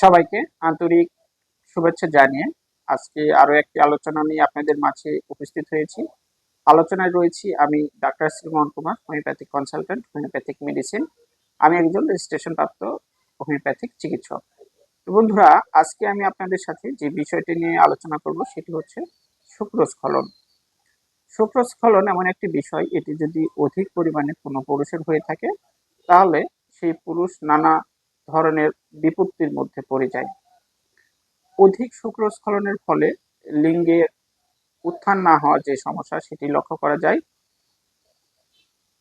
সবাইকে আন্তরিক শুভেচ্ছা জানিয়ে আজকে আরো একটি আলোচনা নিয়ে আপনাদের মাঝে উপস্থিত হয়েছি। আলোচনায় রয়েছি আমি doctor Sreemohan Kumar, homeopathic consultant, homeopathic medicine. আমি একজন রেজিস্ট্রেশন প্রাপ্ত হোমিওপ্যাথিক চিকিৎসক। তো বন্ধুরা, আজকে আমি আপনাদের সাথে যে বিষয়টি নিয়ে আলোচনা করব সেটি হচ্ছে শুক্রস্খলন। শুক্রস্খলন এমন একটি বিষয়, এটি যদি অধিক পরিমাণে কোনো পুরুষের হয়ে থাকে তাহলে সেই পুরুষ নানা ধরনের বিপত্তির মধ্যে পড়ে যায়। অধিক শুক্রস্খলনের ফলে লিঙ্গের উত্থান না হওয়া যে সমস্যা সেটি লক্ষ্য করা যায়,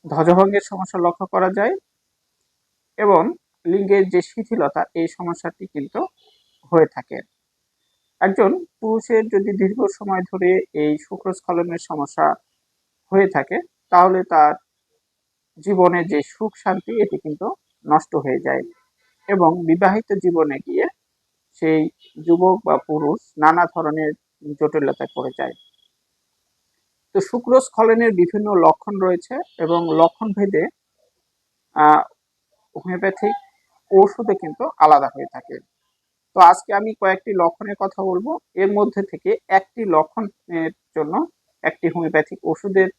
ধ্বজভঙ্গের সমস্যা লক্ষ্য করা যায় এবং লিঙ্গের যে শিথিলতা এই সমস্যাটি কিন্তু হয়ে থাকে। একজন পুরুষের যদি দীর্ঘ সময় ধরে এই শুক্রস্খলনের সমস্যা হয়ে থাকে তাহলে তার জীবনে যে সুখ শান্তি এটি কিন্তু নষ্ট হয়ে যায় এবং বিবাহিত জীবনে গিয়ে সেই যুবক বা পুরুষ নানা ধরনের জটিলতায় পড়ে যায়। তো শুক্রস্খলনের বিভিন্ন লক্ষণ রয়েছে এবং লক্ষণ ভেদে হোমিওপ্যাথিক ঔষধে কিন্তু আলাদা হয়ে থাকে। তো আজকে আমি কয়েকটি লক্ষণের কথা বলবো, এর মধ্যে থেকে একটি লক্ষণের জন্য একটি হোমিওপ্যাথিক ওষুধের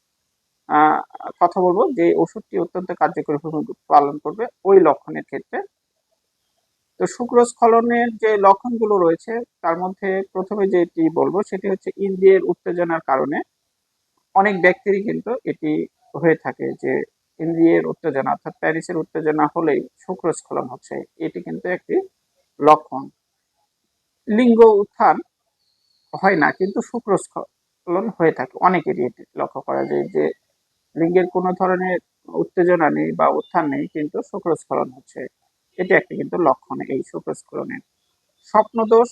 আহ, কথা বলবো, যে ওষুধটি অত্যন্ত কার্যকরী ভূমিকা পালন করবে ওই লক্ষণের ক্ষেত্রে। তো শুক্রস্খলনের যে লক্ষণগুলো রয়েছে তার মধ্যে প্রথমে যেটি বলবো সেটি হচ্ছে ইন্দ্রিয়ের উত্তেজনার কারণে অনেক ব্যক্তিরই কিন্তু এটি হয়ে থাকে, যে ইন্দ্রিয়ের উত্তেজনা অর্থাৎ প্যারিসের উত্তেজনা হলেই শুক্রস্খলন হচ্ছে, এটি কিন্তু একটি লক্ষণ। লিঙ্গ উত্থান হয় না কিন্তু শুক্রস্খলন হয়ে থাকে, অনেকেরই এটি লক্ষ্য করা যায় যে লিঙ্গের কোনো ধরনের উত্তেজনা নেই বা উত্থান নেই কিন্তু শুক্রস্খলন হচ্ছে, এটি একটি কিন্তু লক্ষণ এই শুক্রস্খলনের। স্বপ্নদোষ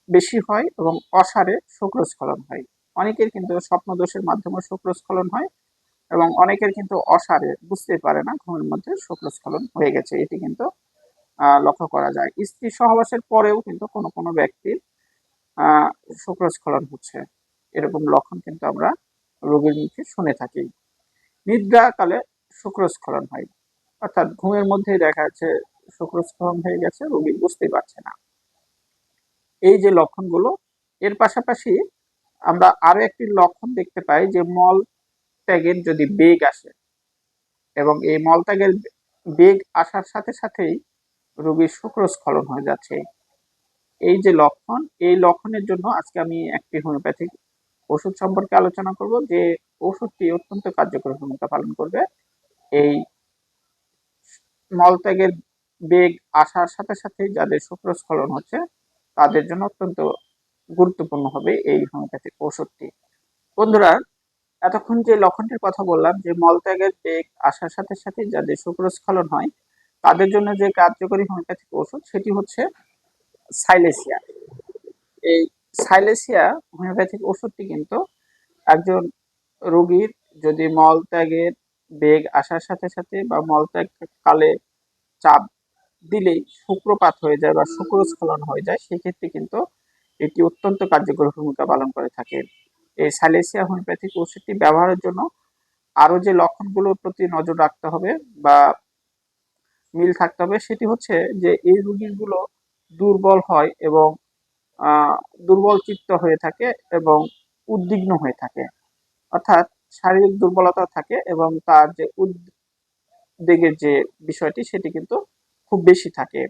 বেশি হয় এবং অসারে শুক্রস্খলন হয়। অনেকের কিন্তু স্বপ্নদোষের মাধ্যমে শুক্রস্খলন হয় এবং অনেকের কিন্তু অসারে বুঝতে পারে না ঘুমের মধ্যে শুক্রস্খলন হয়ে গেছে, এটি কিন্তু লক্ষ্য করা যায়। স্ত্রী সহবাসের পরেও কিন্তু কোনো কোনো ব্যক্তির আহ শুক্রস্খলন হচ্ছে, এরকম লক্ষণ কিন্তু আমরা রোগীর মুখে শুনে থাকি। নিদ্রাকালে শুক্রস্খলন হয়, অর্থাৎ ঘুমের মধ্যে দেখা যাচ্ছে শুক্রস্খলন হয়ে গেছে, রোগী বুঝতেই পারছে না। এই যে লক্ষণগুলো, এর পাশাপাশি আমরা আরো একটি লক্ষণ দেখতে পাই যে মল ত্যাগের যদি বেগ আসে এবং এই মলত্যাগের বেগ আসার সাথে সাথেই রোগীর শুক্রস্খলন হয়ে যাচ্ছে। এই যে লক্ষণ, এই লক্ষণের জন্য আজকে আমি একটি হোমিওপ্যাথিক ওষুধ সম্পর্কে আলোচনা করব, যে ওষুধটি অত্যন্ত কার্যকরী ভূমিকা পালন করবে এই মলত্যাগের বেগ আসার সাথে সাথে যাদের শুক্রস্খলন হচ্ছে তাদের জন্য অত্যন্ত গুরুত্বপূর্ণ হবে এই হোমিওপ্যাথিক ওষুধটি। বন্ধুরা, এতক্ষণ যে লক্ষণটির কথা বললাম যে মলত্যাগের বেগ আসার সাথে সাথে যাদের শুক্রস্খলন হয় তাদের জন্য যে কার্যকরী হোমিওপ্যাথিক ওষুধ সেটি হচ্ছে সাইলেসিয়া। এই সাইলেসিয়া হোমিওপ্যাথিক ওষুধটি কিন্তু একজন রোগীর যদি মলত্যাগের বেগ আসার সাথে সাথে বা মলত্যাগ কালে চাপ দিলেই শুক্রপাত হয়ে যায় বা শুক্রস্খলন হয়ে যায়, সেক্ষেত্রে কিন্তু এটি অত্যন্ত কার্যকরী ভূমিকা পালন করে থাকে। এই সাইলেসিয়া হোমিওপ্যাথিক ওষুধটি ব্যবহারের জন্য আরো যে লক্ষণগুলোর প্রতি নজর রাখতে হবে বা মিল থাকতে হবে সেটি হচ্ছে যে এই রোগীগুলো দুর্বল হয় এবং আহ দুর্বল চিত্ত হয়ে থাকে এবং উদ্বিগ্ন হয়ে থাকে, অর্থাৎ শারীরিক দুর্বলতা থাকে এবং তার যে উদ্বেগের যে বিষয়টি সেটি কিন্তু খুব বেশি থাকে।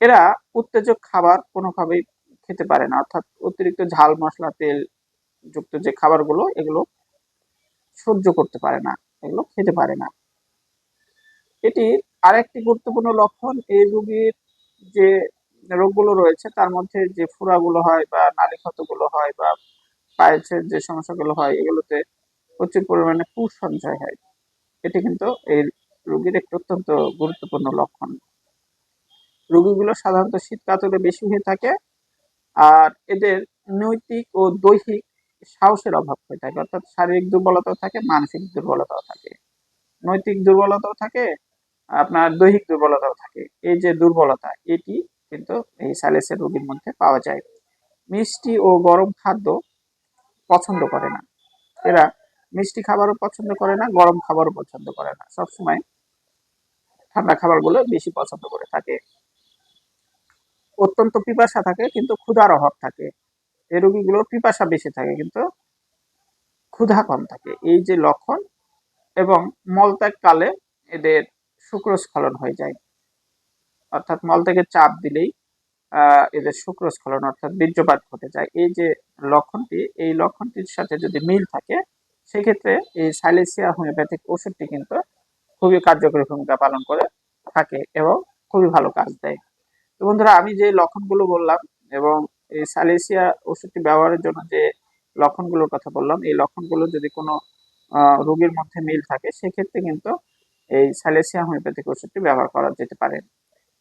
এরা উত্তেজক খাবার কোনোভাবেই খেতে পারে না, অর্থাৎ অতিরিক্ত ঝাল মশলা তেল যুক্ত যে খাবারগুলো এগুলো সহ্য করতে পারে না, এগুলো খেতে পারে না। এটি আরেকটি গুরুত্বপূর্ণ লক্ষণ, এই রোগীর যে রোগগুলো রয়েছে তার মধ্যে যে ফোড়াগুলো হয় বা নালী ক্ষতগুলো হয় বা পায়ের যে সমস্যাগুলো হয় এগুলোতে প্রচুর পরিমাণে পুষ সঞ্চয় হয়, এটি কিন্তু এই রোগীর একটি অত্যন্ত গুরুত্বপূর্ণ লক্ষণ। রোগীগুলো সাধারণত শীত কাতুরে বেশি হয়ে থাকে আর এদের নৈতিক ও দৈহিক সাহসের অভাব হয়ে থাকে, অর্থাৎ শারীরিক দুর্বলতাও থাকে, মানসিক দুর্বলতাও থাকে, নৈতিক দুর্বলতাও থাকে, আপনার দৈহিক দুর্বলতাও থাকে। এই যে দুর্বলতা এটি কিন্তু এই সাইলেসের রোগীর মধ্যে পাওয়া যায়। মিষ্টি ও গরম খাদ্য পছন্দ করে না, এরা মিষ্টি খাবারও পছন্দ করে না, গরম খাবারও পছন্দ করে না, সবসময় ঠান্ডা খাবারগুলো বেশি পছন্দ করে থাকে। অত্যন্ত পিপাসা থাকে কিন্তু ক্ষুধার অভাব থাকে। এই রোগীগুলোর পিপাসা বেশি থাকে কিন্তু ক্ষুধা কম থাকে। এই যে লক্ষণ, এবং মলত্যাগকালে এদের শুক্রস্খলন হয়ে যায়। অর্থাৎ মল থেকে চাপ দিলেই এদের শুক্রস্খলন অর্থাৎ বীর্যপাত ঘটে যায়। এই যে লক্ষণটি, এই লক্ষণটির সাথে যদি মিল থাকে সেক্ষেত্রে এই সাইলেসিয়া হোমিওপ্যাথিক ওষুধটি কিন্তু খুবই কার্যকরী ভূমিকা পালন করে থাকে এবং খুবই ভালো কাজ দেয়। তো বন্ধুরা, আমি যে লক্ষণগুলো বললাম এবং এই সাইলেসিয়া ওষুধটি ব্যবহারের জন্য যে লক্ষণগুলোর কথা বললাম, এই লক্ষণগুলো যদি কোনো রোগীর মধ্যে মিল থাকে সেক্ষেত্রে কিন্তু এই সাইলেসিয়া হোমিওপ্যাথিক ওষুধটি ব্যবহার করা যেতে পারে।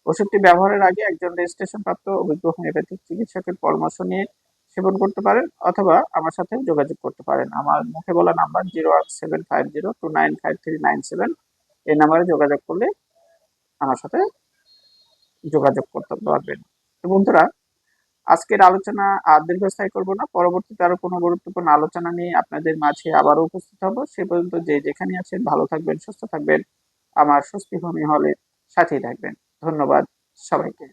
ওষুধটি ব্যবহারের আগে একজন রেজিস্ট্রেশন প্রাপ্ত অভিজ্ঞ হোমিওপ্যাথিক চিকিৎসকের পরামর্শ নিয়ে সেবন করতে পারেন, অথবা আমার সাথে যোগাযোগ করতে পারেন। আমার মুখে বলা নাম্বার 01750295397, এই নাম্বারে যোগাযোগ করলে আমার সাথে যোগাযোগ করতে পারবেন। তো বন্ধুরা, আজকের আলোচনা আর দীর্ঘস্থায়ী করব না। পরবর্তীতে আরো কোনো গুরুত্বপূর্ণ আলোচনা নিয়ে আপনাদের মাঝে আবারও উপস্থিত হব। সে পর্যন্ত যে যেখানে আছেন ভালো থাকবেন, সুস্থ থাকবেন। আমার স্বস্তি হোমি হলের সাথেই থাকবেন। ধন্যবাদ সবাইকে।